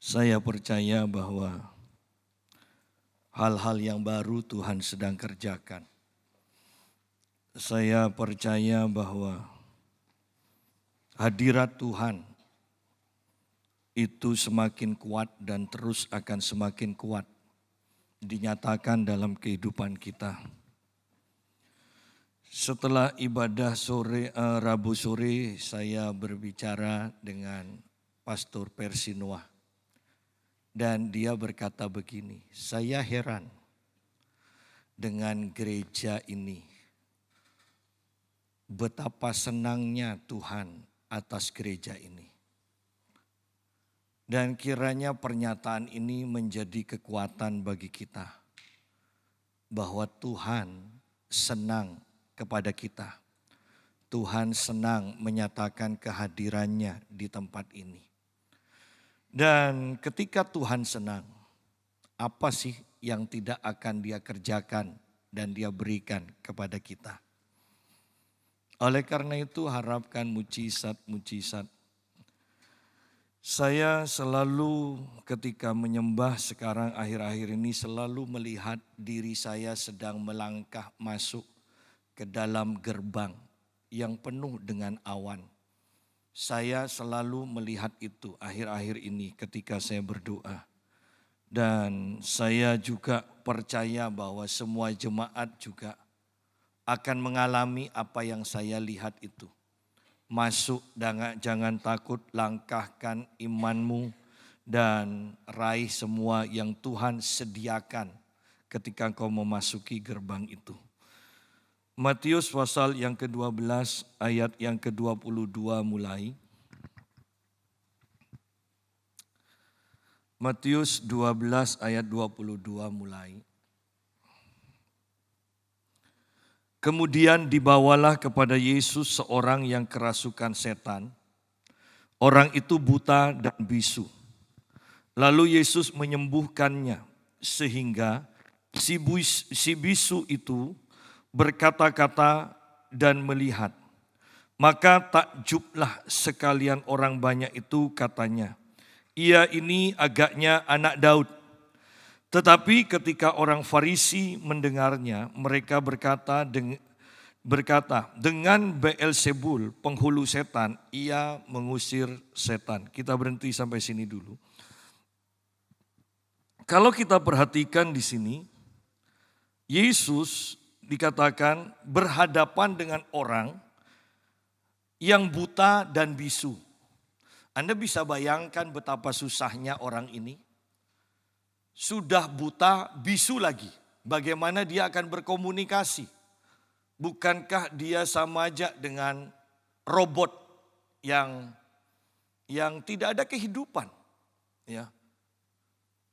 Saya percaya bahwa hal-hal yang baru Tuhan sedang kerjakan. Saya percaya bahwa hadirat Tuhan itu semakin kuat dan terus akan semakin kuat dinyatakan dalam kehidupan kita. Setelah ibadah Rabu sore, saya berbicara dengan Pastor Persinuah. Dan dia berkata begini, saya heran dengan gereja ini. Betapa senangnya Tuhan atas gereja ini. Dan kiranya pernyataan ini menjadi kekuatan bagi kita. Bahwa Tuhan senang kepada kita. Tuhan senang menyatakan kehadirannya di tempat ini. Dan ketika Tuhan senang, apa sih yang tidak akan Dia kerjakan dan Dia berikan kepada kita? Oleh karena itu harapkan mujizat-mujizat. Saya selalu ketika menyembah sekarang akhir-akhir ini selalu melihat diri saya sedang melangkah masuk ke dalam gerbang yang penuh dengan awan. Saya selalu melihat itu akhir-akhir ini ketika saya berdoa. Dan saya juga percaya bahwa semua jemaat juga akan mengalami apa yang saya lihat itu. Masuk, jangan takut, langkahkan imanmu dan raih semua yang Tuhan sediakan ketika kau memasuki gerbang itu. Matius pasal yang ke-12 ayat yang ke-22 mulai. Matius 12 ayat 22 mulai. Kemudian dibawalah kepada Yesus seorang yang kerasukan setan. Orang itu buta dan bisu. Lalu Yesus menyembuhkannya sehingga si bisu itu berkata-kata dan melihat. Maka takjublah sekalian orang banyak itu katanya, ia ini agaknya anak Daud. Tetapi ketika orang Farisi mendengarnya, mereka berkata dengan Beelzebul penghulu setan, ia mengusir setan. Kita berhenti sampai sini dulu. Kalau kita perhatikan di sini, Yesus dikatakan berhadapan dengan orang yang buta dan bisu. Anda bisa bayangkan betapa susahnya orang ini. Sudah buta, bisu lagi. Bagaimana dia akan berkomunikasi? Bukankah dia sama aja dengan robot yang tidak ada kehidupan? Ya.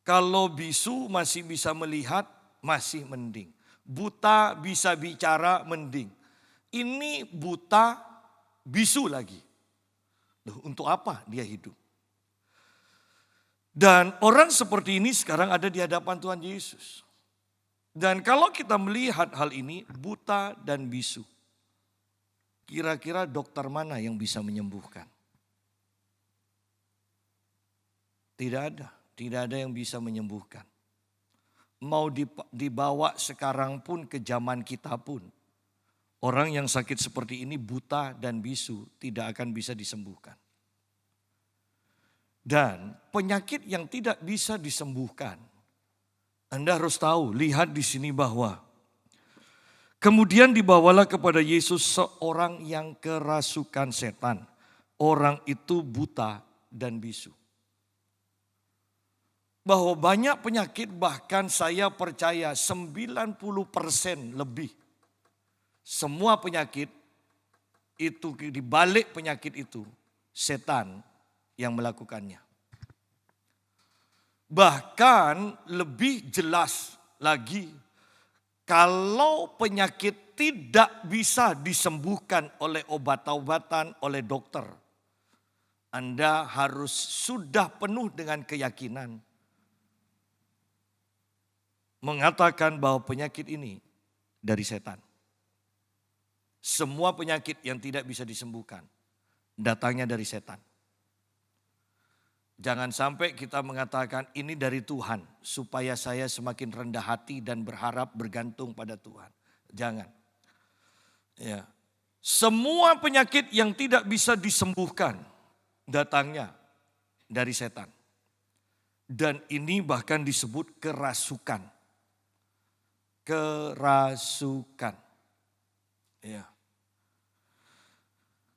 Kalau bisu masih bisa melihat, masih mending. Buta bisa bicara, mending. Ini buta, bisu lagi. Loh, untuk apa dia hidup? Dan orang seperti ini sekarang ada di hadapan Tuhan Yesus. Dan kalau kita melihat hal ini, buta dan bisu. Kira-kira dokter mana yang bisa menyembuhkan? Tidak ada yang bisa menyembuhkan. Mau dibawa sekarang pun ke zaman kita pun. Orang yang sakit seperti ini buta dan bisu tidak akan bisa disembuhkan. Dan penyakit yang tidak bisa disembuhkan. Anda harus tahu, lihat di sini bahwa kemudian dibawalah kepada Yesus seorang yang kerasukan setan. Orang itu buta dan bisu. Bahwa banyak penyakit bahkan saya percaya 90% lebih. Semua penyakit itu di balik penyakit itu setan yang melakukannya. Bahkan lebih jelas lagi kalau penyakit tidak bisa disembuhkan oleh obat-obatan, oleh dokter. Anda harus sudah penuh dengan keyakinan. Mengatakan bahwa penyakit ini dari setan. Semua penyakit yang tidak bisa disembuhkan datangnya dari setan. Jangan sampai kita mengatakan ini dari Tuhan supaya saya semakin rendah hati dan berharap bergantung pada Tuhan. Jangan. Ya. Semua penyakit yang tidak bisa disembuhkan datangnya dari setan. Dan ini bahkan disebut kerasukan. Kerasukan. Ya.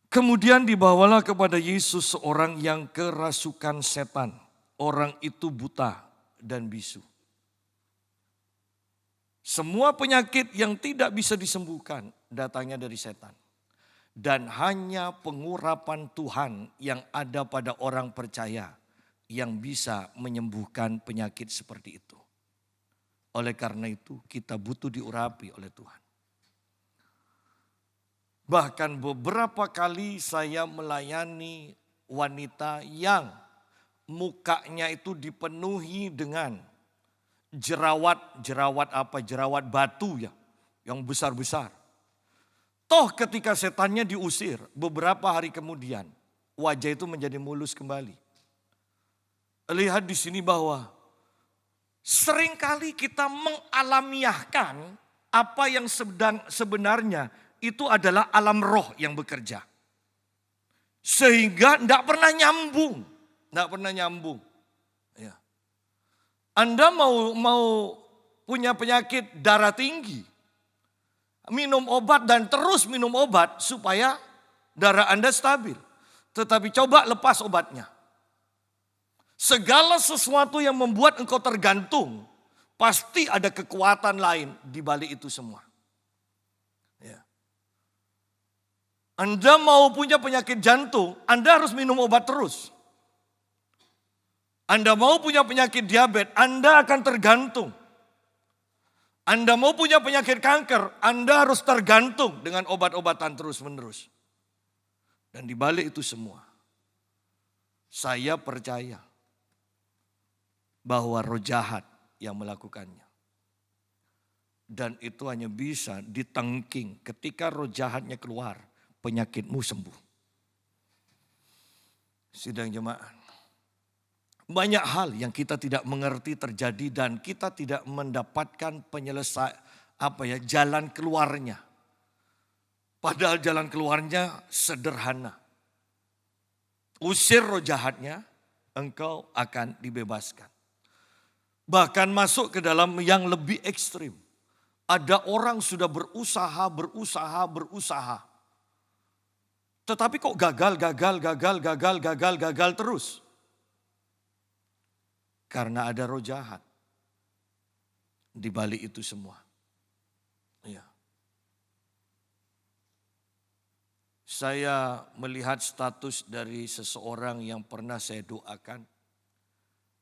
Kemudian dibawalah kepada Yesus seorang yang kerasukan setan. Orang itu buta dan bisu. Semua penyakit yang tidak bisa disembuhkan datangnya dari setan. Dan hanya pengurapan Tuhan yang ada pada orang percaya yang bisa menyembuhkan penyakit seperti itu. Oleh karena itu kita butuh diurapi oleh Tuhan. Bahkan beberapa kali saya melayani wanita yang mukanya itu dipenuhi dengan jerawat batu ya, yang besar-besar. Toh ketika setannya diusir beberapa hari kemudian wajah itu menjadi mulus kembali. Lihat di sini bahwa seringkali kita mengalamiahkan apa yang sebenarnya itu adalah alam roh yang bekerja. Sehingga tidak pernah nyambung. Tidak pernah nyambung. Ya. Anda mau punya penyakit darah tinggi. Minum obat dan terus minum obat supaya darah Anda stabil. Tetapi coba lepas obatnya. Segala sesuatu yang membuat engkau tergantung, pasti ada kekuatan lain di balik itu semua. Ya. Anda mau punya penyakit jantung, Anda harus minum obat terus. Anda mau punya penyakit diabetes, Anda akan tergantung. Anda mau punya penyakit kanker, Anda harus tergantung dengan obat-obatan terus-menerus. Dan di balik itu semua, saya percaya bahwa roh jahat yang melakukannya. Dan itu hanya bisa ditengking ketika roh jahatnya keluar, penyakitmu sembuh. Sidang jemaat. Banyak hal yang kita tidak mengerti terjadi dan kita tidak mendapatkan jalan keluarnya. Padahal jalan keluarnya sederhana. Usir roh jahatnya, engkau akan dibebaskan. Bahkan masuk ke dalam yang lebih ekstrim. Ada orang sudah berusaha. Tetapi kok gagal terus. Karena ada roh jahat di balik itu semua. Ya. Saya melihat status dari seseorang yang pernah saya doakan.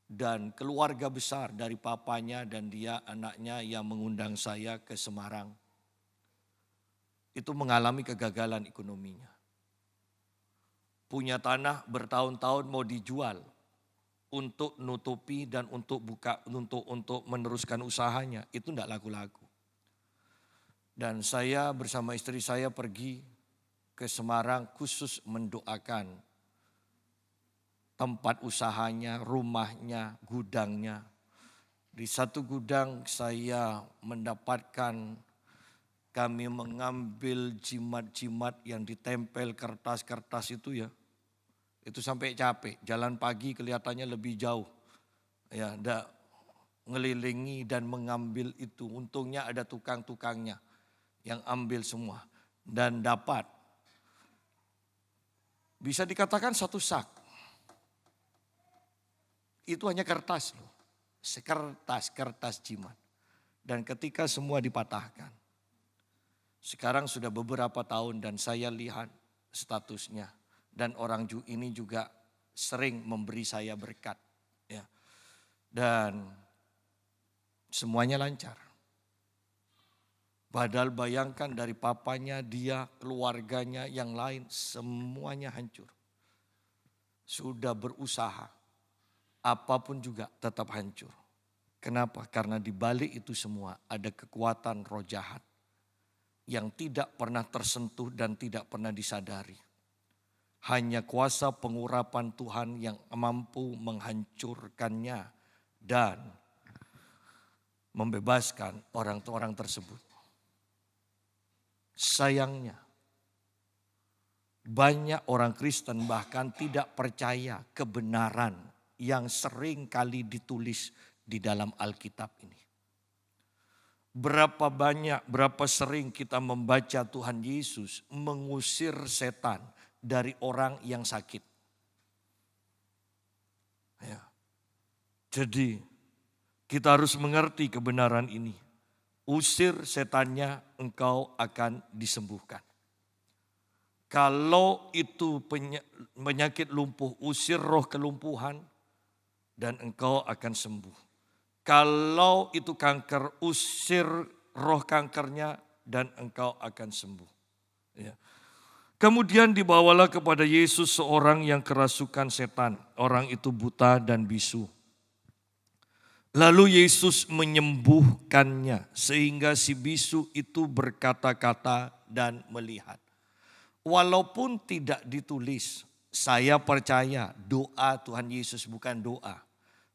Dan keluarga besar dari papanya dan dia anaknya yang mengundang saya ke Semarang. Itu mengalami kegagalan ekonominya. Punya tanah bertahun-tahun mau dijual untuk nutupi dan untuk meneruskan usahanya. Itu tidak laku-laku. Dan saya bersama istri saya pergi ke Semarang khusus mendoakan tempat usahanya, rumahnya, gudangnya. Di satu gudang saya mendapatkan kami mengambil jimat-jimat yang ditempel kertas-kertas itu ya. Itu sampai capek, jalan pagi kelihatannya lebih jauh. Ya, ngelilingi dan mengambil itu. Untungnya ada tukang-tukangnya yang ambil semua. Dan dapat, bisa dikatakan satu sak. Itu hanya kertas loh, kertas jimat. Dan ketika semua dipatahkan. Sekarang sudah beberapa tahun dan saya lihat statusnya. Dan orang ini juga sering memberi saya berkat. Ya. Dan semuanya lancar. Padahal bayangkan dari papanya, dia, keluarganya, yang lain semuanya hancur. Sudah berusaha, apapun juga tetap hancur. Kenapa? Karena di balik itu semua ada kekuatan roh jahat yang tidak pernah tersentuh dan tidak pernah disadari. Hanya kuasa pengurapan Tuhan yang mampu menghancurkannya dan membebaskan orang-orang tersebut. Sayangnya, banyak orang Kristen bahkan tidak percaya kebenaran yang sering kali ditulis di dalam Alkitab ini. Berapa sering kita membaca Tuhan Yesus mengusir setan dari orang yang sakit. Ya. Jadi kita harus mengerti kebenaran ini. Usir setannya, engkau akan disembuhkan. Kalau itu penyakit lumpuh, usir roh kelumpuhan dan engkau akan sembuh. Kalau itu kanker, usir roh kankernya dan engkau akan sembuh. Ya. Kemudian dibawalah kepada Yesus seorang yang kerasukan setan. Orang itu buta dan bisu. Lalu Yesus menyembuhkannya sehingga si bisu itu berkata-kata dan melihat. Walaupun tidak ditulis, saya percaya doa Tuhan Yesus bukan doa,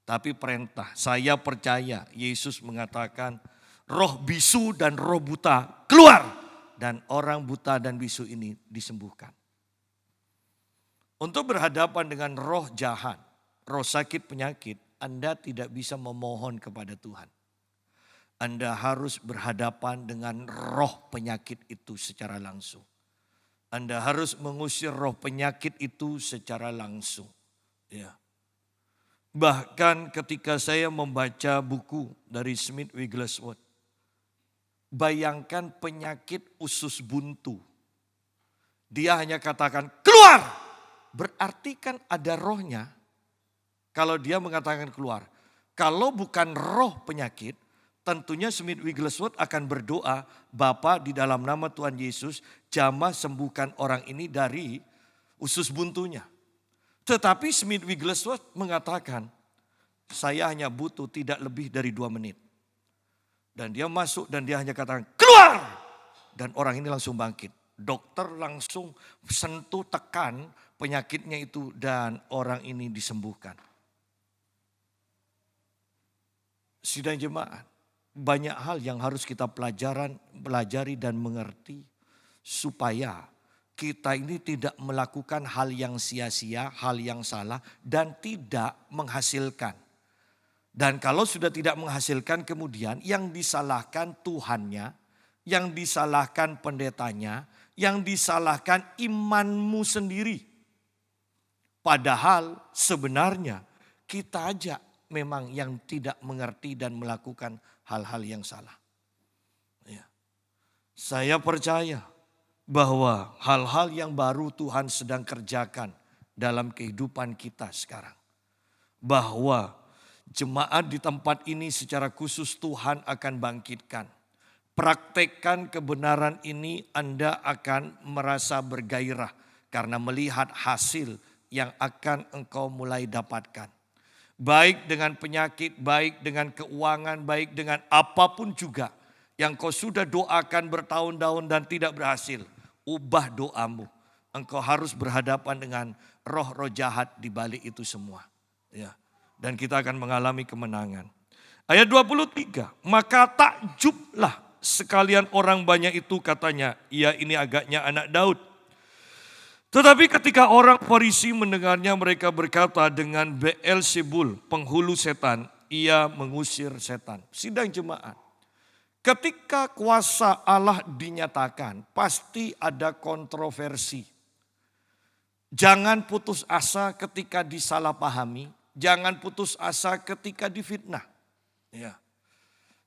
tapi perintah. Saya percaya Yesus mengatakan roh bisu dan roh buta keluar. Dan orang buta dan bisu ini disembuhkan. Untuk berhadapan dengan roh jahat, roh sakit penyakit, Anda tidak bisa memohon kepada Tuhan. Anda harus berhadapan dengan roh penyakit itu secara langsung. Anda harus mengusir roh penyakit itu secara langsung. Ya. Bahkan ketika saya membaca buku dari Smith Wigglesworth, bayangkan penyakit usus buntu. Dia hanya katakan keluar. Berarti kan ada rohnya. Kalau dia mengatakan keluar. Kalau bukan roh penyakit, tentunya Smith Wigglesworth akan berdoa, Bapa di dalam nama Tuhan Yesus, jamah sembuhkan orang ini dari usus buntunya. Tetapi Smith Wigglesworth mengatakan, saya hanya butuh tidak lebih dari 2 menit. Dan dia masuk dan dia hanya katakan keluar. Dan orang ini langsung bangkit. Dokter langsung sentuh tekan penyakitnya itu dan orang ini disembuhkan. Sidang jemaat, banyak hal yang harus kita pelajari dan mengerti. Supaya kita ini tidak melakukan hal yang sia-sia, hal yang salah dan tidak menghasilkan. Dan kalau sudah tidak menghasilkan kemudian yang disalahkan Tuhannya, yang disalahkan pendetanya, yang disalahkan imanmu sendiri. Padahal sebenarnya kita aja memang yang tidak mengerti dan melakukan hal-hal yang salah. Ya. Saya percaya bahwa hal-hal yang baru Tuhan sedang kerjakan dalam kehidupan kita sekarang. Bahwa jemaat di tempat ini secara khusus Tuhan akan bangkitkan. Praktekkan kebenaran ini, Anda akan merasa bergairah karena melihat hasil yang akan engkau mulai dapatkan. Baik dengan penyakit, baik dengan keuangan, baik dengan apapun juga yang kau sudah doakan bertahun-tahun dan tidak berhasil. Ubah doamu. Engkau harus berhadapan dengan roh-roh jahat di balik itu semua. Ya. Dan kita akan mengalami kemenangan. Ayat 23, maka takjublah sekalian orang banyak itu katanya, ia ini agaknya anak Daud. Tetapi ketika orang Farisi mendengarnya mereka berkata dengan Beelzebul, penghulu setan, ia mengusir setan. Sidang jemaat, ketika kuasa Allah dinyatakan pasti ada kontroversi. Jangan putus asa ketika disalahpahami. Jangan putus asa ketika difitnah. Ya.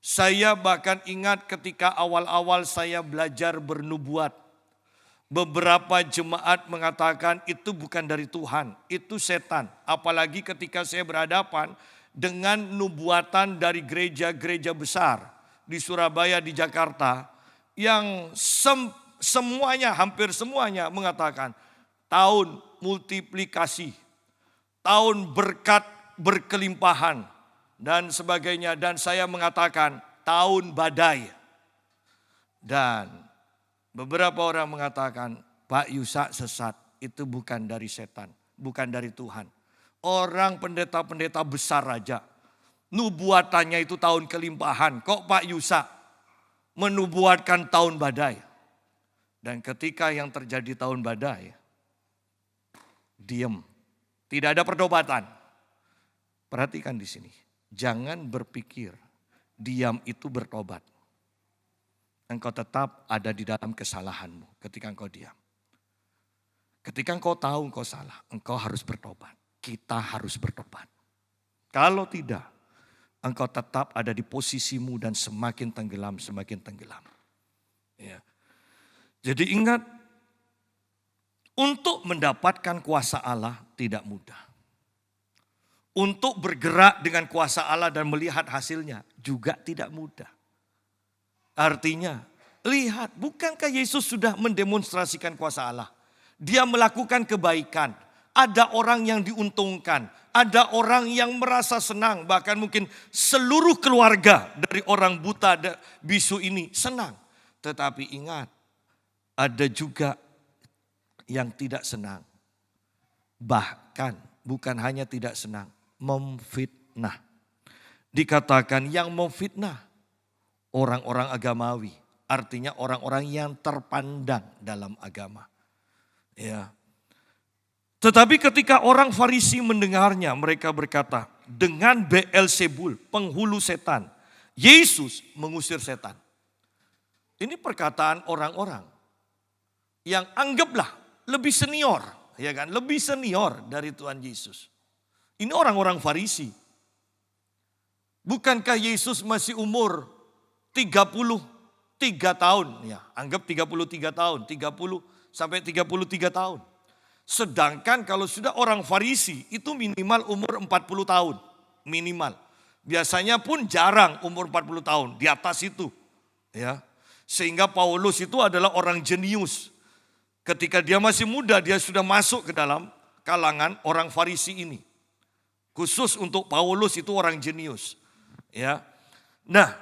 Saya bahkan ingat ketika awal-awal saya belajar bernubuat. Beberapa jemaat mengatakan itu bukan dari Tuhan, itu setan. Apalagi ketika saya berhadapan dengan nubuatan dari gereja-gereja besar di Surabaya, di Jakarta. Yang semuanya, hampir semuanya mengatakan tahun multiplikasi. Tahun berkat berkelimpahan dan sebagainya. Dan saya mengatakan tahun badai. Dan beberapa orang mengatakan Pak Yusak sesat. itu bukan dari setan, bukan dari Tuhan. Orang pendeta-pendeta besar aja, nubuatannya itu tahun kelimpahan. Kok Pak Yusa menubuatkan tahun badai? Dan ketika yang terjadi tahun badai, diam, tidak ada pertobatan. Perhatikan di sini, jangan berpikir diam itu bertobat. Engkau tetap ada di dalam kesalahanmu ketika engkau diam. Ketika engkau tahu engkau salah, engkau harus bertobat. Kita harus bertobat. Kalau tidak, engkau tetap ada di posisimu dan semakin tenggelam, semakin tenggelam. Ya. Jadi ingat, untuk mendapatkan kuasa Allah tidak mudah. Untuk bergerak dengan kuasa Allah dan melihat hasilnya juga tidak mudah. Artinya, lihat, bukankah Yesus sudah mendemonstrasikan kuasa Allah? Dia melakukan kebaikan. Ada orang yang diuntungkan. Ada orang yang merasa senang. Bahkan mungkin seluruh keluarga dari orang buta bisu ini senang. Tetapi ingat, ada juga yang tidak senang. Bahkan bukan hanya tidak senang, memfitnah. Dikatakan yang memfitnah orang-orang agamawi. Artinya orang-orang yang terpandang dalam agama. Ya. Tetapi ketika orang Farisi mendengarnya, mereka berkata, dengan Beelzebul, penghulu setan, Yesus mengusir setan. Ini perkataan orang-orang yang anggaplah lebih senior, ya kan? Lebih senior dari Tuhan Yesus. Ini orang-orang Farisi. Bukankah Yesus masih umur 33 tahun? Ya, anggap 33 tahun, 30 sampai 33 tahun. Sedangkan kalau sudah orang Farisi itu minimal umur 40 tahun. Minimal. Biasanya pun jarang umur 40 tahun, di atas itu. Ya. Sehingga Paulus itu adalah orang jenius. Ketika dia masih muda, dia sudah masuk ke dalam kalangan orang Farisi ini. Khusus untuk Paulus itu orang jenius. Ya. Nah,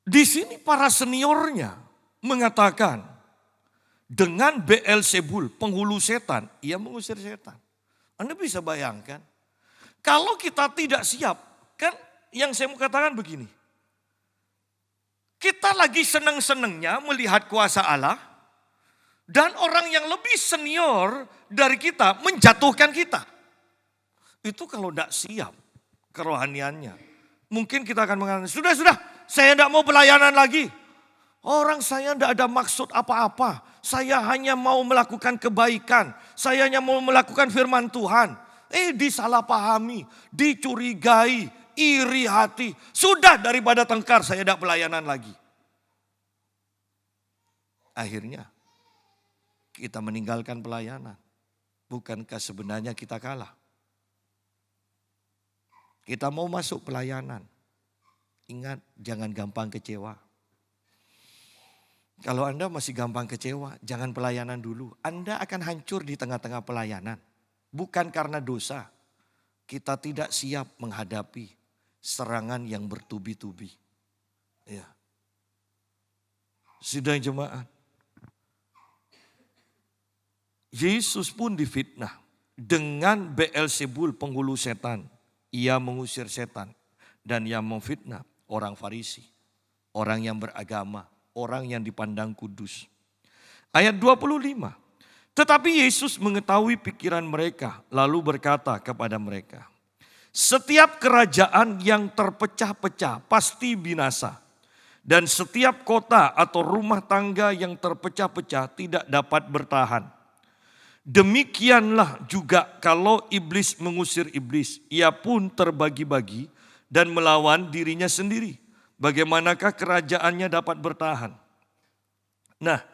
di sini para seniornya mengatakan, dengan Beelzebul, penghulu setan, ia mengusir setan. Anda bisa bayangkan, kalau kita tidak siap, kan yang saya mau katakan begini. Kita lagi senang-senangnya melihat kuasa Allah, dan orang yang lebih senior dari kita menjatuhkan kita. Itu kalau tidak siap kerohaniannya. Mungkin kita akan mengatakan, sudah, saya tidak mau pelayanan lagi. Orang saya tidak ada maksud apa-apa. Saya hanya mau melakukan kebaikan. Saya hanya mau melakukan firman Tuhan. Disalahpahami, dicurigai, iri hati. Sudah, daripada tengkar saya tidak pelayanan lagi. Akhirnya kita meninggalkan pelayanan. Bukankah sebenarnya kita kalah? Kita mau masuk pelayanan. Ingat, jangan gampang kecewa. Kalau Anda masih gampang kecewa, jangan pelayanan dulu. Anda akan hancur di tengah-tengah pelayanan. Bukan karena dosa. Kita tidak siap menghadapi serangan yang bertubi-tubi. Ya. Sidang jemaat. Yesus pun difitnah dengan Beelzebul, penghulu setan. Ia mengusir setan dan ia memfitnah orang Farisi, orang yang beragama, orang yang dipandang kudus. Ayat 25. Tetapi Yesus mengetahui pikiran mereka, lalu berkata kepada mereka, setiap kerajaan yang terpecah-pecah pasti binasa, dan setiap kota atau rumah tangga yang terpecah-pecah tidak dapat bertahan. Demikianlah juga kalau iblis mengusir iblis, ia pun terbagi-bagi dan melawan dirinya sendiri. Bagaimanakah kerajaannya dapat bertahan? Nah,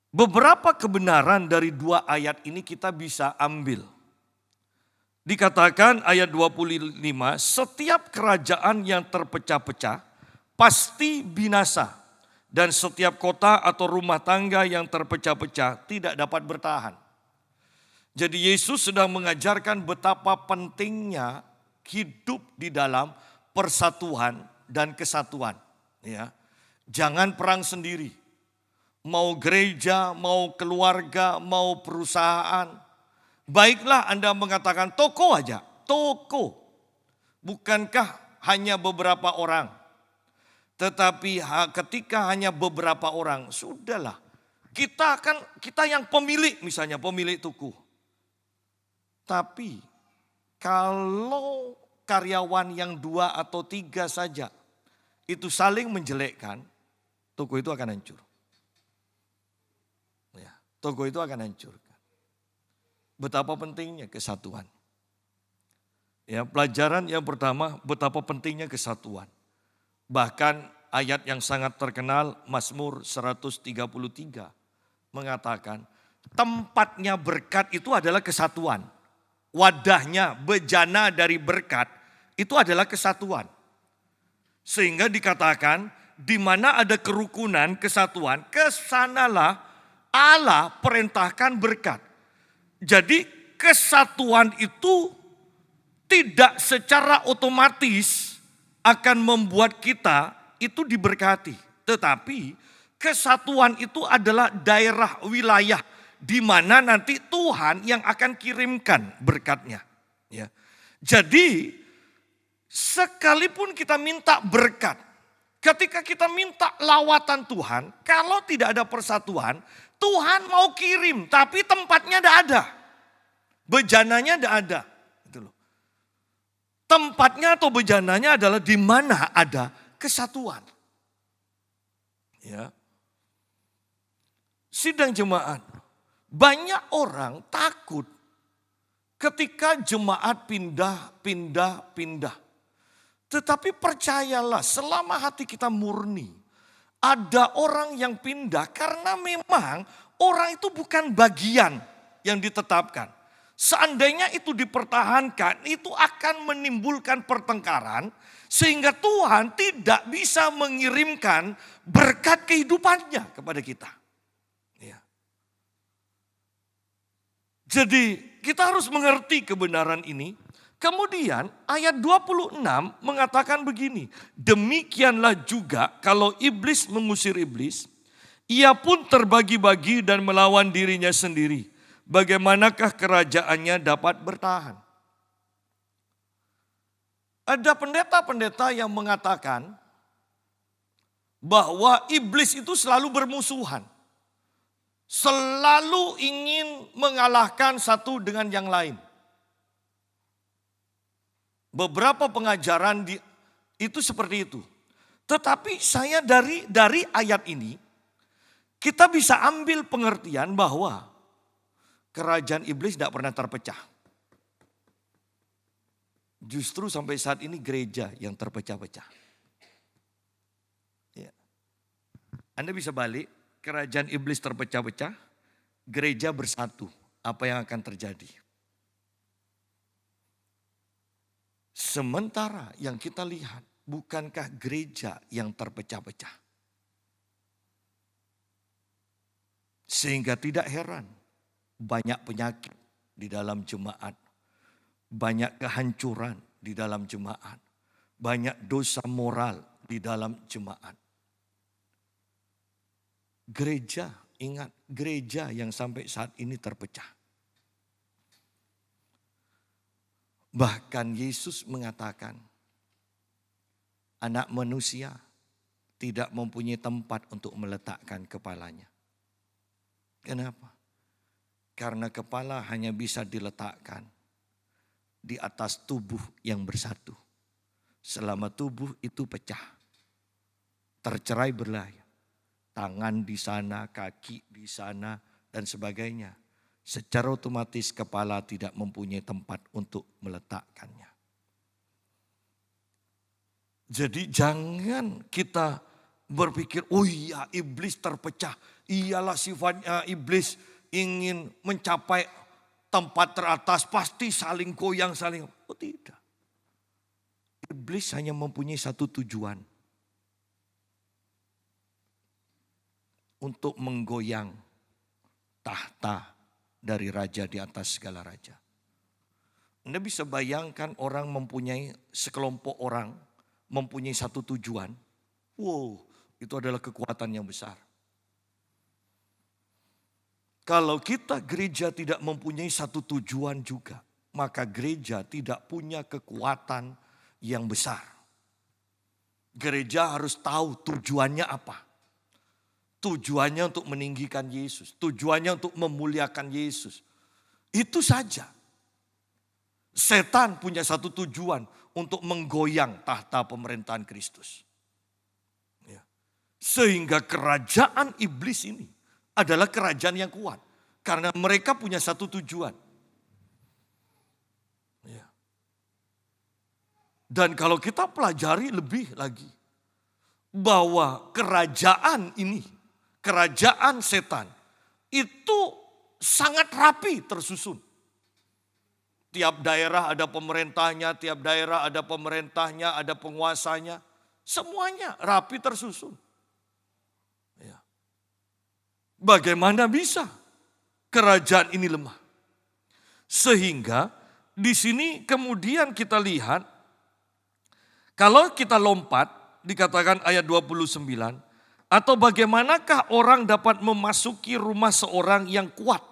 beberapa kebenaran dari dua ayat ini kita bisa ambil. Dikatakan ayat 25, setiap kerajaan yang terpecah-pecah pasti binasa. Dan setiap kota atau rumah tangga yang terpecah-pecah tidak dapat bertahan. Jadi Yesus sedang mengajarkan betapa pentingnya hidup di dalam persatuan dan kesatuan. Ya. Jangan perang sendiri. mau gereja, mau keluarga, mau perusahaan. Baiklah Anda mengatakan toko aja, toko. Bukankah hanya beberapa orang? Tetapi ketika hanya beberapa orang, sudahlah. Kita yang pemilik, misalnya pemilik toko. Tapi kalau karyawan yang 2 atau 3 saja itu saling menjelekkan, toko itu akan hancur. Ya, toko itu akan hancur. Betapa pentingnya kesatuan. Ya, pelajaran yang pertama, betapa pentingnya kesatuan. Bahkan ayat yang sangat terkenal Mazmur 133 mengatakan tempatnya berkat itu adalah kesatuan. Wadahnya, bejana dari berkat itu adalah kesatuan. Sehingga dikatakan di mana ada kerukunan, kesatuan, kesanalah Allah perintahkan berkat. Jadi kesatuan itu tidak secara otomatis akan membuat kita itu diberkati. Tetapi kesatuan itu adalah daerah wilayah di mana nanti Tuhan yang akan kirimkan berkatnya. Ya. Jadi sekalipun kita minta berkat, ketika kita minta lawatan Tuhan, kalau tidak ada persatuan, Tuhan mau kirim tapi tempatnya tidak ada. Bejananya tidak ada. Tempatnya atau bejananya adalah di mana ada kesatuan. Ya. Sidang jemaat, banyak orang takut ketika jemaat pindah. Tetapi percayalah, selama hati kita murni, ada orang yang pindah karena memang orang itu bukan bagian yang ditetapkan. Seandainya itu dipertahankan, itu akan menimbulkan pertengkaran sehingga Tuhan tidak bisa mengirimkan berkat kehidupannya kepada kita. Ya. Jadi kita harus mengerti kebenaran ini. Kemudian ayat 26 mengatakan begini, demikianlah juga kalau iblis mengusir iblis, ia pun terbagi-bagi dan melawan dirinya sendiri. Bagaimanakah kerajaannya dapat bertahan? Ada pendeta-pendeta yang mengatakan bahwa iblis itu selalu bermusuhan. Selalu ingin mengalahkan satu dengan yang lain. Beberapa pengajaran itu seperti itu. Tetapi saya dari ayat ini, kita bisa ambil pengertian bahwa kerajaan iblis tidak pernah terpecah. Justru sampai saat ini gereja yang terpecah-pecah. Ya. Anda bisa balik, kerajaan iblis terpecah-pecah, gereja bersatu. Apa yang akan terjadi? Sementara yang kita lihat, bukankah gereja yang terpecah-pecah? Sehingga tidak heran. Banyak penyakit di dalam jemaat, banyak kehancuran di dalam jemaat, banyak dosa moral di dalam jemaat. Gereja, ingat, gereja yang sampai saat ini terpecah. Bahkan Yesus mengatakan, anak manusia tidak mempunyai tempat untuk meletakkan kepalanya. Kenapa? Karena kepala hanya bisa diletakkan di atas tubuh yang bersatu. Selama tubuh itu pecah, tercerai berai, tangan di sana, kaki di sana, dan sebagainya. Secara otomatis kepala tidak mempunyai tempat untuk meletakkannya. Jadi jangan kita berpikir, oh iya iblis terpecah, iyalah sifatnya iblis ingin mencapai tempat teratas, pasti saling goyang, saling. Oh tidak. Iblis hanya mempunyai satu tujuan. Untuk menggoyang tahta dari raja di atas segala raja. Anda bisa bayangkan orang mempunyai, sekelompok orang mempunyai satu tujuan. Wow, itu adalah kekuatan yang besar. Kalau kita gereja tidak mempunyai satu tujuan juga, maka gereja tidak punya kekuatan yang besar. Gereja harus tahu tujuannya apa. Tujuannya untuk meninggikan Yesus, tujuannya untuk memuliakan Yesus. Itu saja. Setan punya satu tujuan untuk menggoyang tahta pemerintahan Kristus. Ya. Sehingga kerajaan iblis ini adalah kerajaan yang kuat. Karena mereka punya satu tujuan. Ya. Dan kalau kita pelajari lebih lagi. Bahwa kerajaan ini, kerajaan setan itu sangat rapi tersusun. Tiap daerah ada pemerintahnya, tiap daerah ada pemerintahnya, ada penguasanya. Semuanya rapi tersusun. Ya. Bagaimana bisa kerajaan ini lemah? Sehingga di sini kemudian kita lihat, kalau kita lompat, dikatakan ayat 29, atau bagaimanakah orang dapat memasuki rumah seorang yang kuat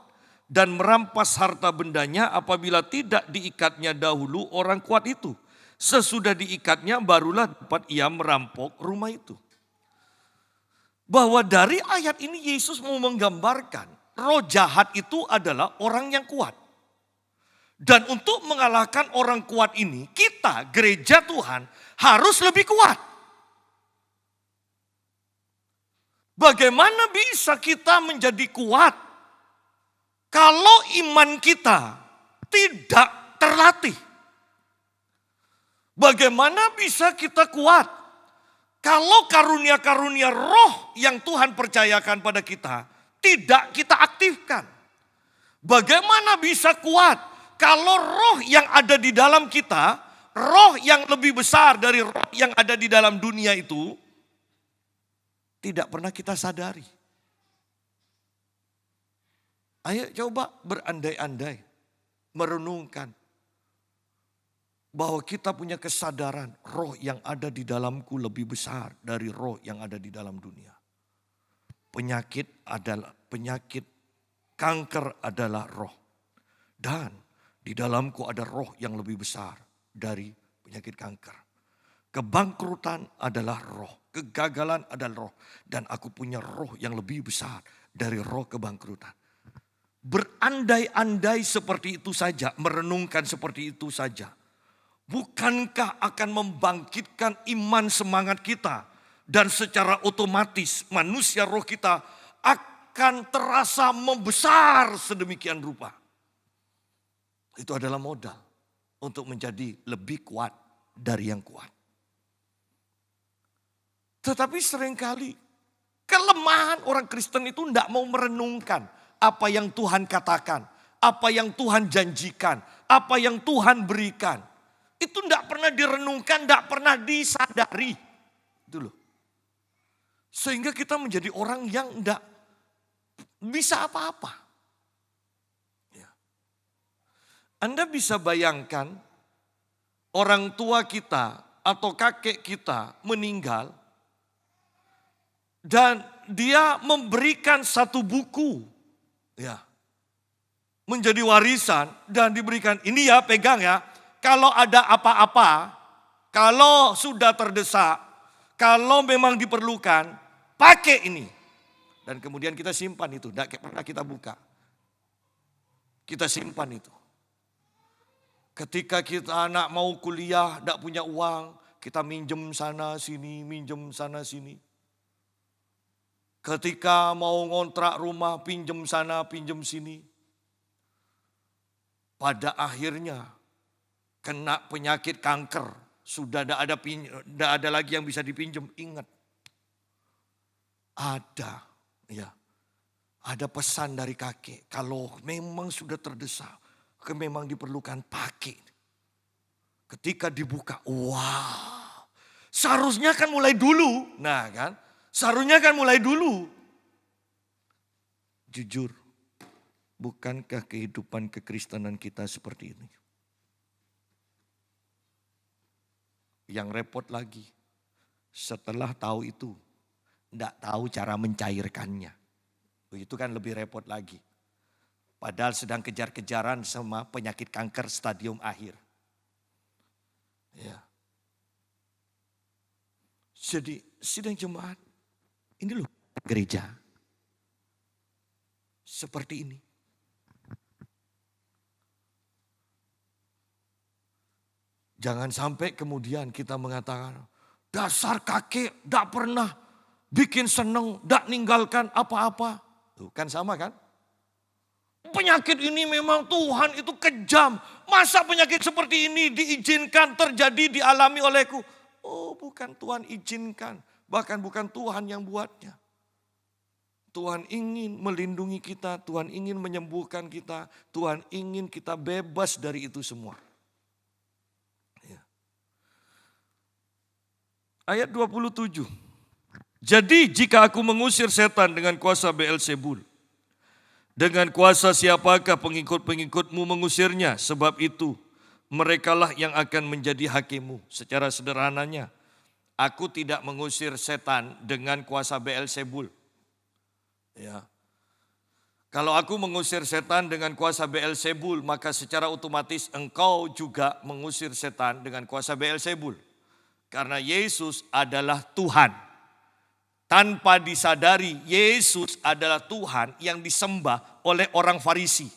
dan merampas harta bendanya apabila tidak diikatnya dahulu orang kuat itu. Sesudah diikatnya barulah dapat ia merampok rumah itu. Bahwa dari ayat ini Yesus mau menggambarkan roh jahat itu adalah orang yang kuat. Dan untuk mengalahkan orang kuat ini, kita gereja Tuhan harus lebih kuat. Bagaimana bisa kita menjadi kuat kalau iman kita tidak terlatih? Bagaimana bisa kita kuat kalau karunia-karunia roh yang Tuhan percayakan pada kita tidak kita aktifkan? Bagaimana bisa kuat kalau roh yang ada di dalam kita, roh yang lebih besar dari roh yang ada di dalam dunia itu, tidak pernah kita sadari? Ayo coba berandai-andai, merenungkan bahwa kita punya kesadaran roh yang ada di dalamku lebih besar dari roh yang ada di dalam dunia. Penyakit kanker adalah roh. Dan di dalamku ada roh yang lebih besar dari penyakit kanker. Kebangkrutan adalah roh, kegagalan adalah roh. Dan aku punya roh yang lebih besar dari roh kebangkrutan. Berandai-andai seperti itu saja, merenungkan seperti itu saja. Bukankah akan membangkitkan iman semangat kita? Dan secara otomatis manusia roh kita akan terasa membesar sedemikian rupa. Itu adalah modal untuk menjadi lebih kuat dari yang kuat. Tetapi seringkali kelemahan orang Kristen itu tidak mau merenungkan apa yang Tuhan katakan, apa yang Tuhan janjikan, apa yang Tuhan berikan. Itu tidak pernah direnungkan, tidak pernah disadari. Itu loh. Sehingga kita menjadi orang yang tidak bisa apa-apa. Ya. Anda bisa bayangkan orang tua kita atau kakek kita meninggal dan dia memberikan satu buku. Ya, menjadi warisan dan diberikan, ini ya pegang ya, kalau ada apa-apa, kalau sudah terdesak, kalau memang diperlukan, pakai ini. Dan kemudian kita simpan itu, tidak pernah kita buka. Kita simpan itu. Ketika kita anak mau kuliah, tidak punya uang, kita minjem sana sini, minjem sana sini. Ketika mau ngontrak rumah, pinjem sana, pinjem sini. Pada akhirnya kena penyakit kanker. Sudah tidak ada lagi yang bisa dipinjam. Ingat, ada pesan dari kakek. Kalau memang sudah terdesak, memang diperlukan, pakai. Ketika dibuka, wow, seharusnya kan mulai dulu. Nah kan, seharusnya kan mulai dulu. Jujur, bukankah kehidupan kekristenan kita seperti ini? Yang repot lagi, setelah tahu itu, tidak tahu cara mencairkannya. Itu kan lebih repot lagi. Padahal sedang kejar-kejaran sama penyakit kanker stadium akhir. Ya. Jadi sidang jemaat, ini loh gereja. Seperti ini. Jangan sampai kemudian kita mengatakan, dasar kakek tidak pernah bikin seneng, tidak ninggalkan apa-apa. Tuh kan sama kan? Penyakit ini memang Tuhan itu kejam. Masa penyakit seperti ini diizinkan terjadi, dialami olehku? Oh, bukan Tuhan izinkan. Bahkan bukan Tuhan yang buatnya. Tuhan ingin melindungi kita, Tuhan ingin menyembuhkan kita, Tuhan ingin kita bebas dari itu semua. Ya. Ayat 27. Jadi jika aku mengusir setan dengan kuasa Beelzebul, dengan kuasa siapakah pengikut-pengikutmu mengusirnya? Sebab itu merekalah yang akan menjadi hakimmu. Secara sederhananya, aku tidak mengusir setan dengan kuasa Beelzebul. Ya. Kalau aku mengusir setan dengan kuasa Beelzebul, maka secara otomatis engkau juga mengusir setan dengan kuasa Beelzebul. Karena Yesus adalah Tuhan. Tanpa disadari, Yesus adalah Tuhan yang disembah oleh orang Farisi.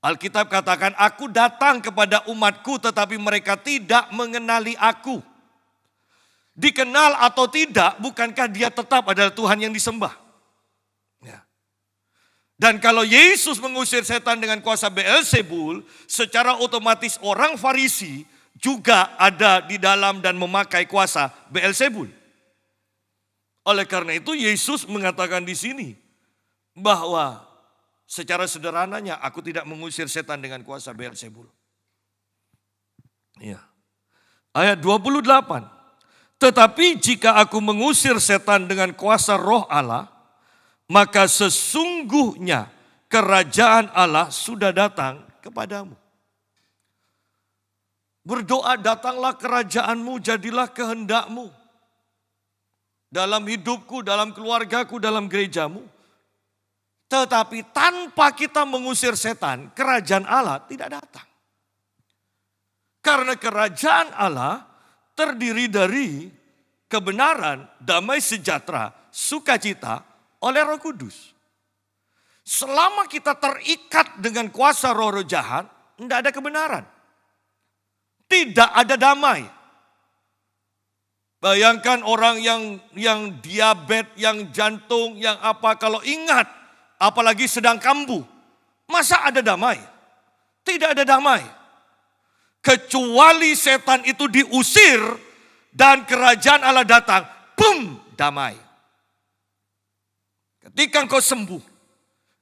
Alkitab katakan, aku datang kepada umatku tetapi mereka tidak mengenali aku. Dikenal atau tidak, bukankah dia tetap adalah Tuhan yang disembah? Ya. Dan kalau Yesus mengusir setan dengan kuasa Beelzebul, secara otomatis orang Farisi juga ada di dalam dan memakai kuasa Beelzebul. Oleh karena itu Yesus mengatakan di sini bahwa secara sederhananya aku tidak mengusir setan dengan kuasa Beelzebul. Ya. Ayat 28. Tetapi jika aku mengusir setan dengan kuasa Roh Allah, maka sesungguhnya kerajaan Allah sudah datang kepadamu. Berdoa, datanglah kerajaanmu, jadilah kehendakmu. Dalam hidupku, dalam keluargaku, dalam gerejamu. Tetapi tanpa kita mengusir setan, kerajaan Allah tidak datang. Karena kerajaan Allah terdiri dari kebenaran, damai sejahtera, sukacita oleh Roh Kudus. Selama kita terikat dengan kuasa roh-roh jahat, tidak ada kebenaran. Tidak ada damai. Bayangkan orang yang diabetes, yang jantung, yang apa, kalau ingat, apalagi sedang kambuh, masa ada damai? Tidak ada damai. Kecuali setan itu diusir dan kerajaan Allah datang, boom, damai. Ketika engkau sembuh,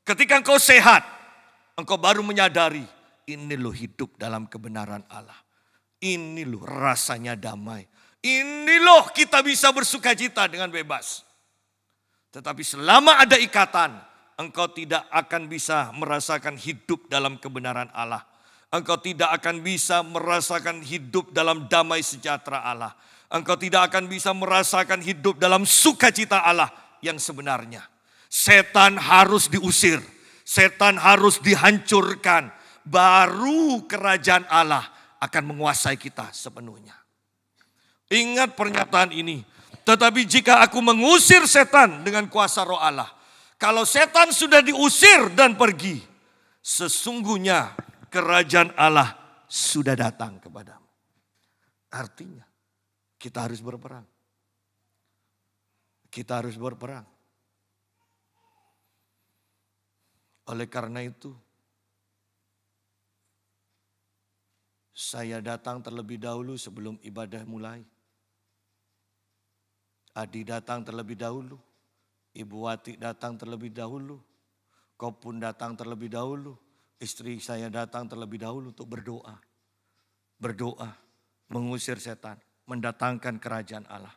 ketika engkau sehat, engkau baru menyadari, ini loh hidup dalam kebenaran Allah. Ini loh rasanya damai. Ini loh kita bisa bersukacita dengan bebas. Tetapi selama ada ikatan, engkau tidak akan bisa merasakan hidup dalam kebenaran Allah. Engkau tidak akan bisa merasakan hidup dalam damai sejahtera Allah. Engkau tidak akan bisa merasakan hidup dalam sukacita Allah yang sebenarnya. Setan harus diusir, setan harus dihancurkan. Baru kerajaan Allah akan menguasai kita sepenuhnya. Ingat pernyataan ini. Tetapi jika aku mengusir setan dengan kuasa Roh Allah. Kalau setan sudah diusir dan pergi. Sesungguhnya kerajaan Allah sudah datang kepadamu. Artinya kita harus berperang. Kita harus berperang. Oleh karena itu, saya datang terlebih dahulu sebelum ibadah mulai. Adi datang terlebih dahulu, Ibu Wati datang terlebih dahulu, kau pun datang terlebih dahulu, istri saya datang terlebih dahulu untuk berdoa. Berdoa, mengusir setan, mendatangkan kerajaan Allah.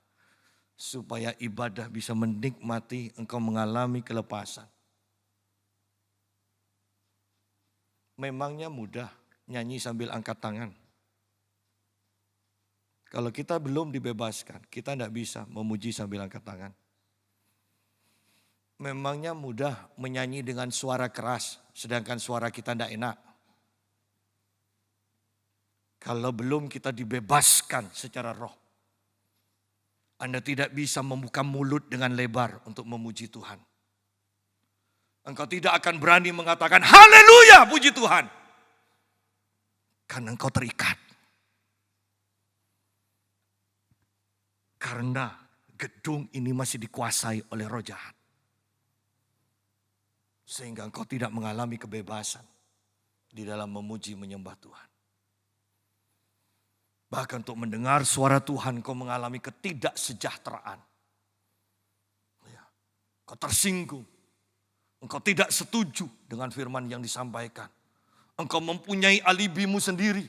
Supaya ibadah bisa menikmati, engkau mengalami kelepasan. Memangnya mudah nyanyi sambil angkat tangan? Kalau kita belum dibebaskan, kita tidak bisa memuji sambil angkat tangan. Memangnya mudah menyanyi dengan suara keras, sedangkan suara kita tidak enak. Kalau belum kita dibebaskan secara roh. Anda tidak bisa membuka mulut dengan lebar untuk memuji Tuhan. Engkau tidak akan berani mengatakan haleluya puji Tuhan. Karena engkau terikat. Karena gedung ini masih dikuasai oleh roh jahat. Sehingga engkau tidak mengalami kebebasan di dalam memuji menyembah Tuhan. Bahkan untuk mendengar suara Tuhan engkau mengalami ketidaksejahteraan. Engkau tersinggung. Engkau tidak setuju dengan firman yang disampaikan. Engkau mempunyai alibimu sendiri.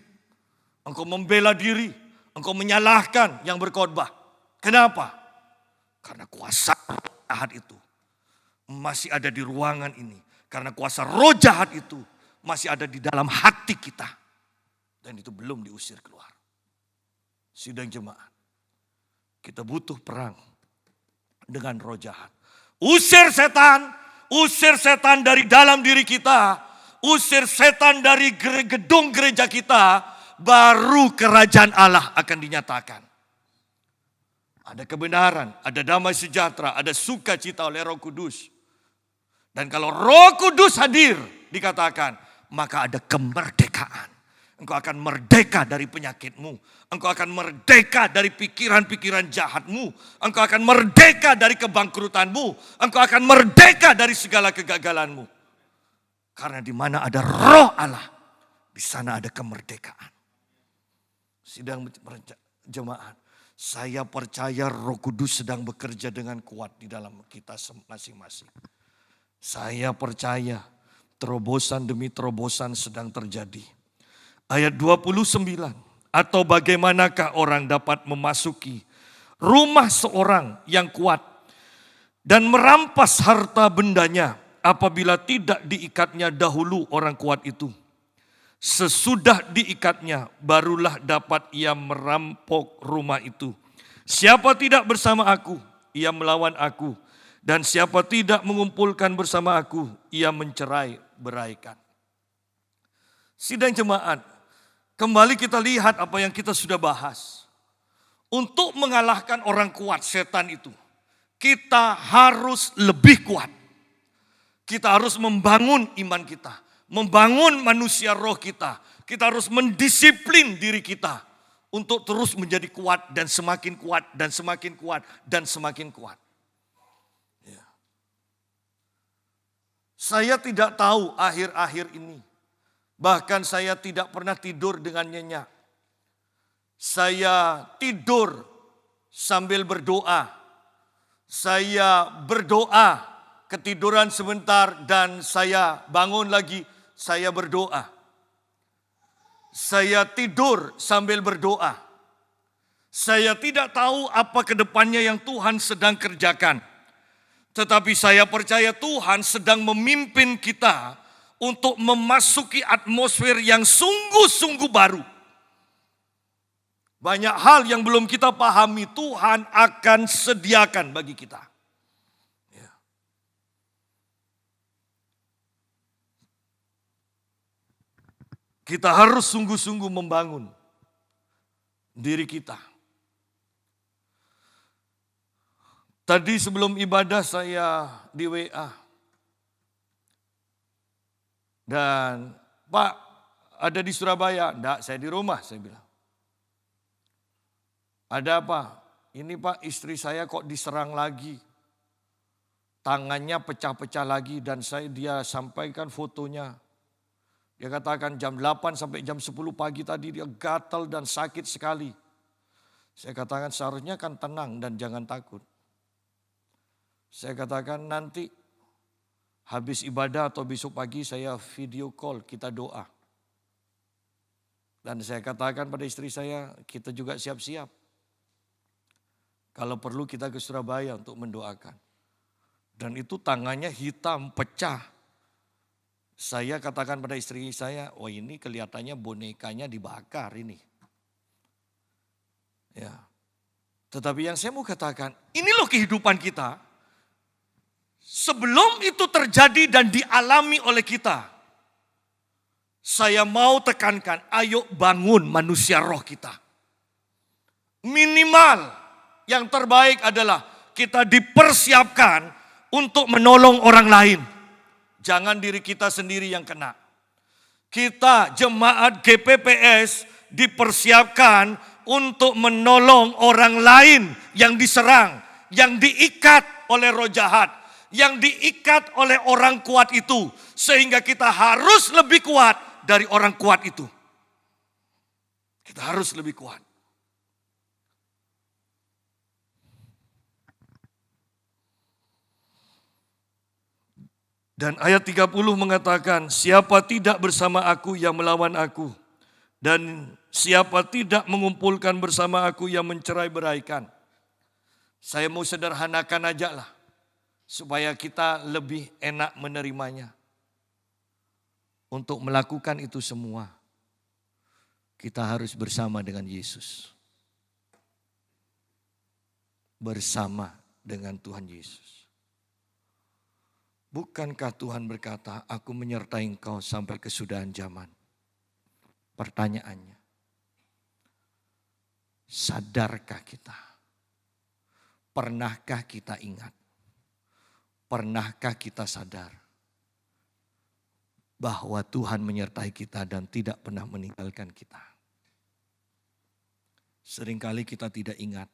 Engkau membela diri. Engkau menyalahkan yang berkhotbah. Kenapa? Karena kuasa jahat itu masih ada di ruangan ini. Karena kuasa roh jahat itu masih ada di dalam hati kita. Dan itu belum diusir keluar. Sidang jemaat. Kita butuh perang dengan roh jahat. Usir setan dari dalam diri kita. Usir setan dari gedung gereja kita. Baru kerajaan Allah akan dinyatakan. Ada kebenaran, ada damai sejahtera, ada sukacita oleh Roh Kudus. Dan kalau Roh Kudus hadir, dikatakan, maka ada kemerdekaan. Engkau akan merdeka dari penyakitmu. Engkau akan merdeka dari pikiran-pikiran jahatmu. Engkau akan merdeka dari kebangkrutanmu. Engkau akan merdeka dari segala kegagalanmu. Karena di mana ada Roh Allah, di sana ada kemerdekaan. Sidang jemaat, saya percaya Roh Kudus sedang bekerja dengan kuat di dalam kita masing-masing. Saya percaya terobosan demi terobosan sedang terjadi. Ayat 29. Atau bagaimanakah orang dapat memasuki rumah seorang yang kuat dan merampas harta bendanya apabila tidak diikatnya dahulu orang kuat itu. Sesudah diikatnya barulah dapat ia merampok rumah itu. Siapa tidak bersama aku, ia melawan aku. Dan siapa tidak mengumpulkan bersama aku, ia mencerai-beraikan. Sidang jemaat, kembali kita lihat apa yang kita sudah bahas. Untuk mengalahkan orang kuat, setan itu, kita harus lebih kuat. Kita harus membangun iman kita, membangun manusia roh kita. Kita harus mendisiplin diri kita untuk terus menjadi kuat dan semakin kuat dan semakin kuat dan semakin kuat. Saya tidak tahu akhir-akhir ini. Bahkan saya tidak pernah tidur dengan nyenyak. Saya tidur sambil berdoa. Saya berdoa, ketiduran sebentar dan saya bangun lagi, saya berdoa. Saya tidur sambil berdoa. Saya tidak tahu apa kedepannya yang Tuhan sedang kerjakan. Tetapi saya percaya Tuhan sedang memimpin kita untuk memasuki atmosfer yang sungguh-sungguh baru. Banyak hal yang belum kita pahami Tuhan akan sediakan bagi kita. Kita harus sungguh-sungguh membangun diri kita. Tadi sebelum ibadah saya di WA. Dan Pak ada di Surabaya? Enggak, saya di rumah, saya bilang. Ada apa? Ini Pak istri saya kok diserang lagi. Tangannya pecah-pecah lagi dan dia sampaikan fotonya. Dia katakan jam 8 sampai jam 10 pagi tadi dia gatal dan sakit sekali. Saya katakan seharusnya kan tenang dan jangan takut. Saya katakan nanti habis ibadah atau besok pagi saya video call, kita doa. Dan saya katakan pada istri saya, kita juga siap-siap. Kalau perlu kita ke Surabaya untuk mendoakan. Dan itu tangannya hitam, pecah. Saya katakan pada istri saya, oh ini kelihatannya bonekanya dibakar ini. Ya. Tetapi yang saya mau katakan, ini loh kehidupan kita. Sebelum itu terjadi dan dialami oleh kita, saya mau tekankan, ayo bangun manusia roh kita. Minimal yang terbaik adalah kita dipersiapkan untuk menolong orang lain. Jangan diri kita sendiri yang kena. Kita jemaat GPPS dipersiapkan untuk menolong orang lain yang diserang, yang diikat oleh roh jahat, yang diikat oleh orang kuat itu. Sehingga kita harus lebih kuat dari orang kuat itu. Kita harus lebih kuat. Dan ayat 30 mengatakan, siapa tidak bersama aku yang melawan aku. Dan siapa tidak mengumpulkan bersama aku yang mencerai-beraikan. Saya mau sederhanakan aja lah. Supaya kita lebih enak menerimanya. Untuk melakukan itu semua, kita harus bersama dengan Yesus. Bersama dengan Tuhan Yesus. Bukankah Tuhan berkata, aku menyertai engkau sampai kesudahan zaman? Pertanyaannya, sadarkah kita? Pernahkah kita ingat? Pernahkah kita sadar bahwa Tuhan menyertai kita dan tidak pernah meninggalkan kita? Seringkali kita tidak ingat,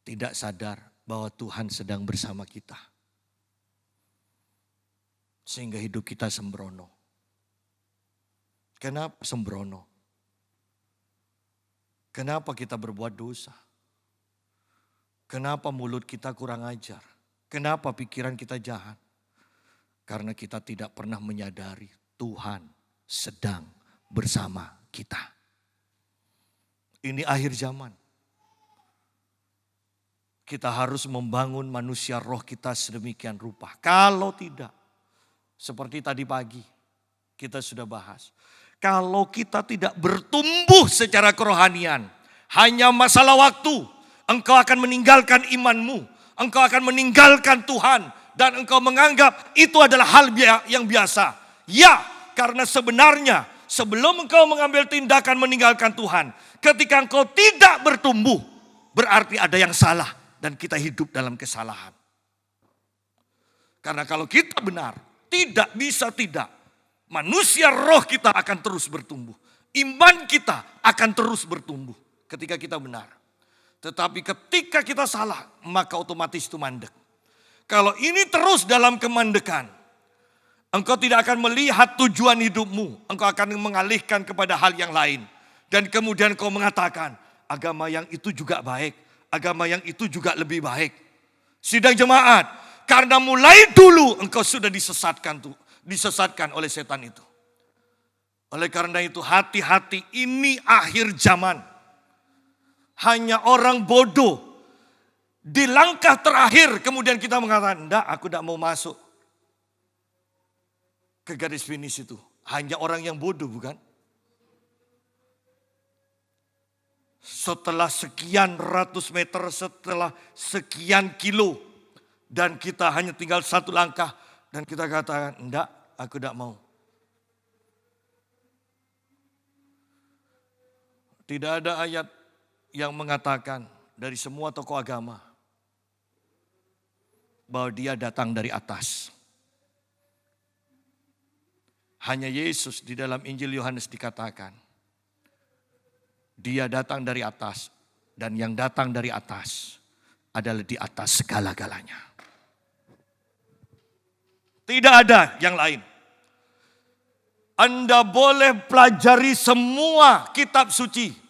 tidak sadar bahwa Tuhan sedang bersama kita. Sehingga hidup kita sembrono. Kenapa sembrono? Kenapa kita berbuat dosa? Kenapa mulut kita kurang ajar? Kenapa pikiran kita jahat? Karena kita tidak pernah menyadari Tuhan sedang bersama kita. Ini akhir zaman. Kita harus membangun manusia roh kita sedemikian rupa. Kalau tidak, seperti tadi pagi kita sudah bahas. Kalau kita tidak bertumbuh secara kerohanian, hanya masalah waktu. Engkau akan meninggalkan imanmu. Engkau akan meninggalkan Tuhan. Dan engkau menganggap itu adalah hal yang biasa. Ya, karena sebenarnya sebelum engkau mengambil tindakan meninggalkan Tuhan. Ketika engkau tidak bertumbuh, berarti ada yang salah. Dan kita hidup dalam kesalahan. Karena kalau kita benar, tidak bisa tidak. Manusia roh kita akan terus bertumbuh. Iman kita akan terus bertumbuh ketika kita benar. Tetapi ketika kita salah, maka otomatis itu mandek. Kalau ini terus dalam kemandekan, engkau tidak akan melihat tujuan hidupmu. Engkau akan mengalihkan kepada hal yang lain. Dan kemudian kau mengatakan, agama yang itu juga baik. Agama yang itu juga lebih baik. Sidang jemaat, karena mulai dulu engkau sudah disesatkan oleh setan itu. Oleh karena itu hati-hati, ini akhir zaman. Hanya orang bodoh di langkah terakhir kemudian kita mengatakan, enggak, aku tidak mau masuk ke garis finish itu. Hanya orang yang bodoh, bukan? Setelah sekian ratus meter, setelah sekian kilo, dan kita hanya tinggal satu langkah, dan kita katakan, enggak, aku tidak mau. Tidak ada ayat yang mengatakan dari semua tokoh agama bahwa dia datang dari atas. Hanya Yesus di dalam Injil Yohanes dikatakan, dia datang dari atas, dan yang datang dari atas adalah di atas segala-galanya. Tidak ada yang lain. Anda boleh pelajari semua kitab suci.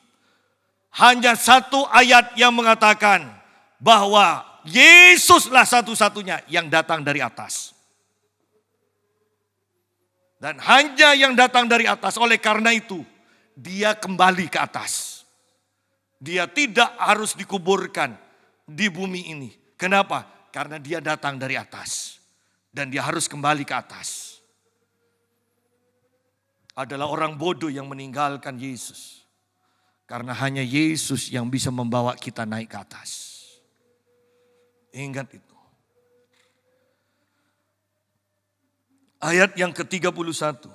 Hanya satu ayat yang mengatakan bahwa Yesuslah satu-satunya yang datang dari atas. Dan hanya yang datang dari atas, oleh karena itu dia kembali ke atas. Dia tidak harus dikuburkan di bumi ini. Kenapa? Karena dia datang dari atas. Dan dia harus kembali ke atas. Adalah orang bodoh yang meninggalkan Yesus. Karena hanya Yesus yang bisa membawa kita naik ke atas. Ingat itu. Ayat yang ke-31.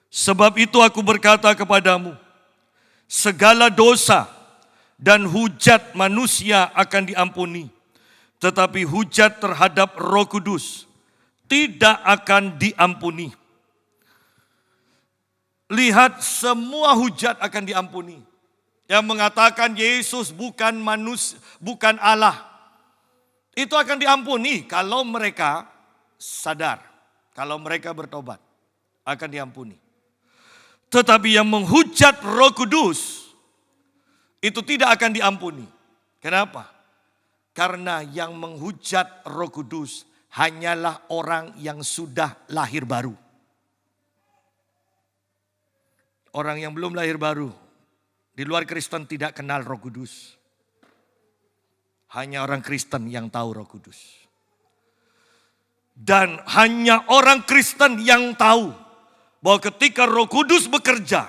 Sebab itu aku berkata kepadamu, segala dosa dan hujat manusia akan diampuni, tetapi hujat terhadap Roh Kudus tidak akan diampuni. Lihat, semua hujat akan diampuni. Yang mengatakan Yesus bukan manusia, bukan Allah, itu akan diampuni kalau mereka sadar, kalau mereka bertobat, akan diampuni. Tetapi yang menghujat Roh Kudus itu tidak akan diampuni. Kenapa? Karena yang menghujat Roh Kudus hanyalah orang yang sudah lahir baru. Orang yang belum lahir baru di luar Kristen tidak kenal Roh Kudus. Hanya orang Kristen yang tahu Roh Kudus. Dan hanya orang Kristen yang tahu bahwa ketika Roh Kudus bekerja,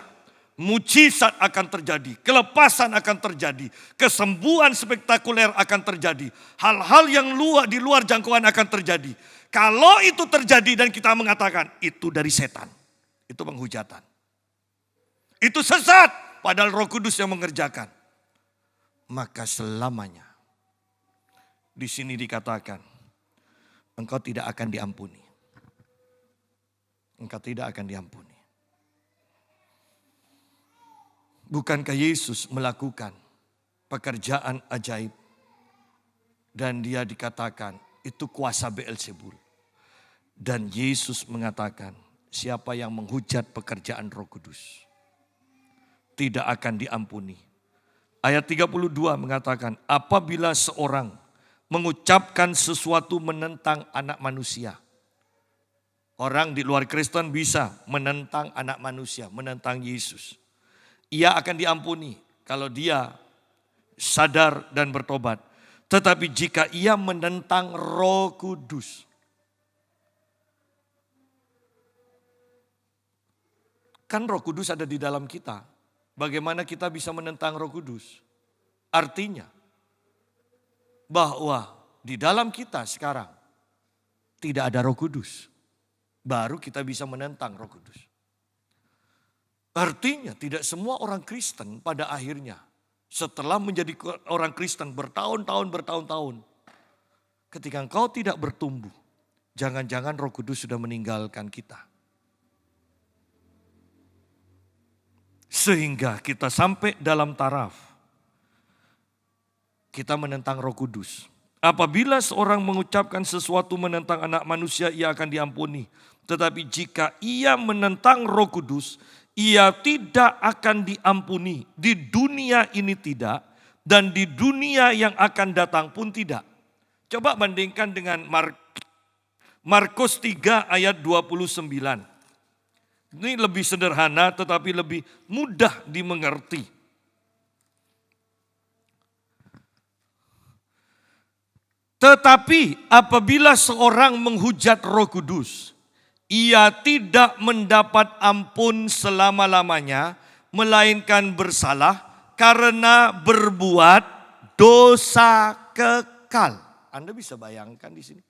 mujizat akan terjadi, kelepasan akan terjadi, kesembuhan spektakuler akan terjadi, hal-hal yang di luar jangkauan akan terjadi. Kalau itu terjadi dan kita mengatakan itu dari setan, itu penghujatan. Itu sesat, padahal Roh Kudus yang mengerjakan. Maka selamanya di sini dikatakan engkau tidak akan diampuni. Engkau tidak akan diampuni. Bukankah Yesus melakukan pekerjaan ajaib dan dia dikatakan itu kuasa Beelzebul. Dan Yesus mengatakan siapa yang menghujat pekerjaan Roh Kudus tidak akan diampuni. Ayat 32 mengatakan apabila seorang mengucapkan sesuatu menentang anak manusia. Orang di luar Kristen bisa menentang anak manusia, menentang Yesus. Ia akan diampuni kalau dia sadar dan bertobat. Tetapi jika ia menentang Roh Kudus, kan Roh Kudus ada di dalam kita. Bagaimana kita bisa menentang Roh Kudus? Artinya bahwa di dalam kita sekarang tidak ada Roh Kudus. Baru kita bisa menentang Roh Kudus. Artinya tidak semua orang Kristen pada akhirnya setelah menjadi orang Kristen bertahun-tahun, ketika engkau tidak bertumbuh, jangan-jangan Roh Kudus sudah meninggalkan kita. Sehingga kita sampai dalam taraf kita menentang Roh Kudus. Apabila seorang mengucapkan sesuatu menentang anak manusia, ia akan diampuni. Tetapi jika ia menentang Roh Kudus, ia tidak akan diampuni. Di dunia ini tidak, dan di dunia yang akan datang pun tidak. Coba bandingkan dengan Markus 3 ayat 29. Ini lebih sederhana tetapi lebih mudah dimengerti. Tetapi apabila seorang menghujat Roh Kudus, ia tidak mendapat ampun selama-lamanya, melainkan bersalah karena berbuat dosa kekal. Anda bisa bayangkan di sini.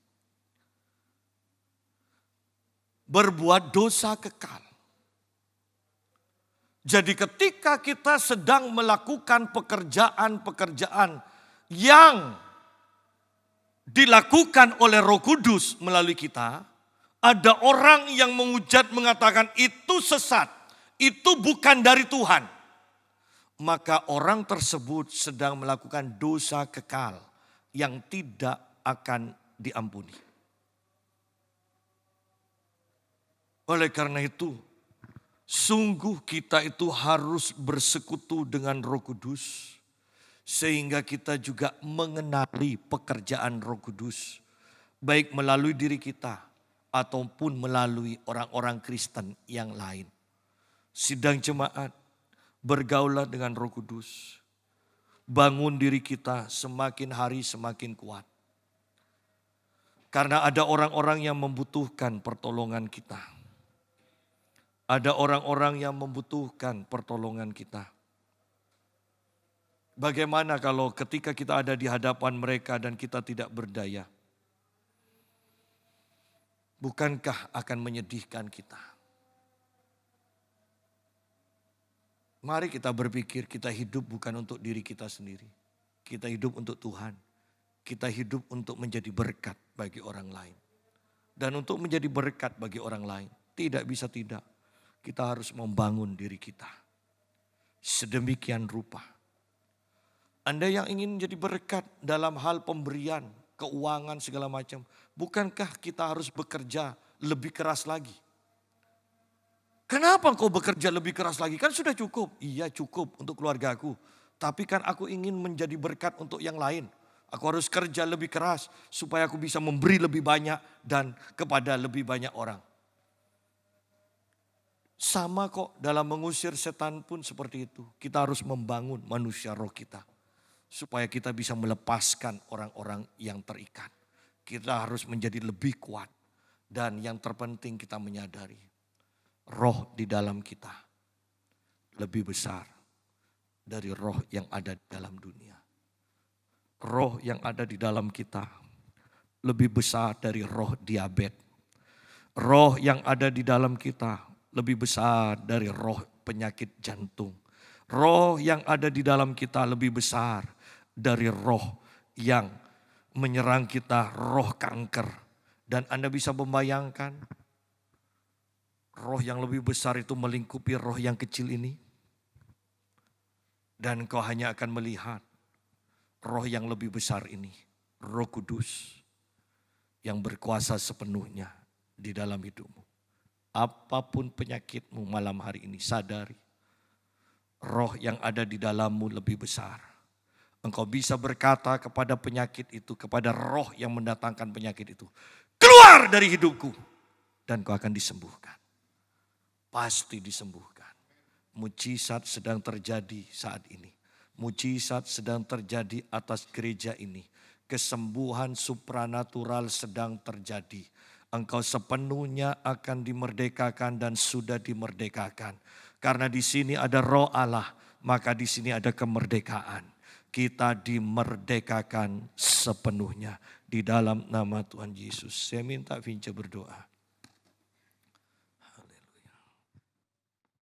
Berbuat dosa kekal. Jadi ketika kita sedang melakukan pekerjaan-pekerjaan yang dilakukan oleh Roh Kudus melalui kita, ada orang yang menghujat mengatakan itu sesat, itu bukan dari Tuhan. Maka orang tersebut sedang melakukan dosa kekal yang tidak akan diampuni. Oleh karena itu, sungguh kita itu harus bersekutu dengan Roh Kudus. Sehingga kita juga mengenali pekerjaan Roh Kudus. Baik melalui diri kita ataupun melalui orang-orang Kristen yang lain. Sidang jemaat, bergaulah dengan Roh Kudus. Bangun diri kita semakin hari semakin kuat. Karena ada orang-orang yang membutuhkan pertolongan kita. Ada orang-orang yang membutuhkan pertolongan kita. Bagaimana kalau ketika kita ada di hadapan mereka dan kita tidak berdaya? bukankah akan menyedihkan kita? Mari kita berpikir kita hidup bukan untuk diri kita sendiri. Kita hidup untuk Tuhan. Kita hidup untuk menjadi berkat bagi orang lain. Dan untuk menjadi berkat bagi orang lain, tidak bisa tidak. Kita harus membangun diri kita. Sedemikian rupa. Anda yang ingin menjadi berkat dalam hal pemberian, keuangan segala macam. Bukankah kita harus bekerja lebih keras lagi? Kenapa engkau bekerja lebih keras lagi? Kan sudah cukup. Iya cukup untuk keluargaku. Tapi kan aku ingin menjadi berkat untuk yang lain. Aku harus kerja lebih keras supaya aku bisa memberi lebih banyak dan kepada lebih banyak orang. Sama kok dalam mengusir setan pun seperti itu. Kita harus membangun manusia roh kita. Supaya kita bisa melepaskan orang-orang yang terikat. Kita harus menjadi lebih kuat. Dan yang terpenting kita menyadari. Roh di dalam kita lebih besar dari roh yang ada di dalam dunia. Roh yang ada di dalam kita lebih besar dari roh diabetes. Roh yang ada di dalam kita lebih besar dari roh penyakit jantung. Roh yang ada di dalam kita lebih besar dari roh yang menyerang kita, roh kanker. Dan Anda bisa membayangkan roh yang lebih besar itu melingkupi roh yang kecil ini. Dan kau hanya akan melihat roh yang lebih besar ini, Roh Kudus yang berkuasa sepenuhnya di dalam hidupmu. Apapun penyakitmu malam hari ini, sadari roh yang ada di dalammu lebih besar. Engkau bisa berkata kepada penyakit itu, kepada roh yang mendatangkan penyakit itu, keluar dari hidupku dan kau akan disembuhkan. Pasti disembuhkan. Mujizat sedang terjadi saat ini. Mujizat sedang terjadi atas gereja ini. Kesembuhan supranatural sedang terjadi. Engkau sepenuhnya akan dimerdekakan dan sudah dimerdekakan. Karena di sini ada Roh Allah, maka di sini ada kemerdekaan. Kita dimerdekakan sepenuhnya di dalam nama Tuhan Yesus. Saya minta Vince berdoa.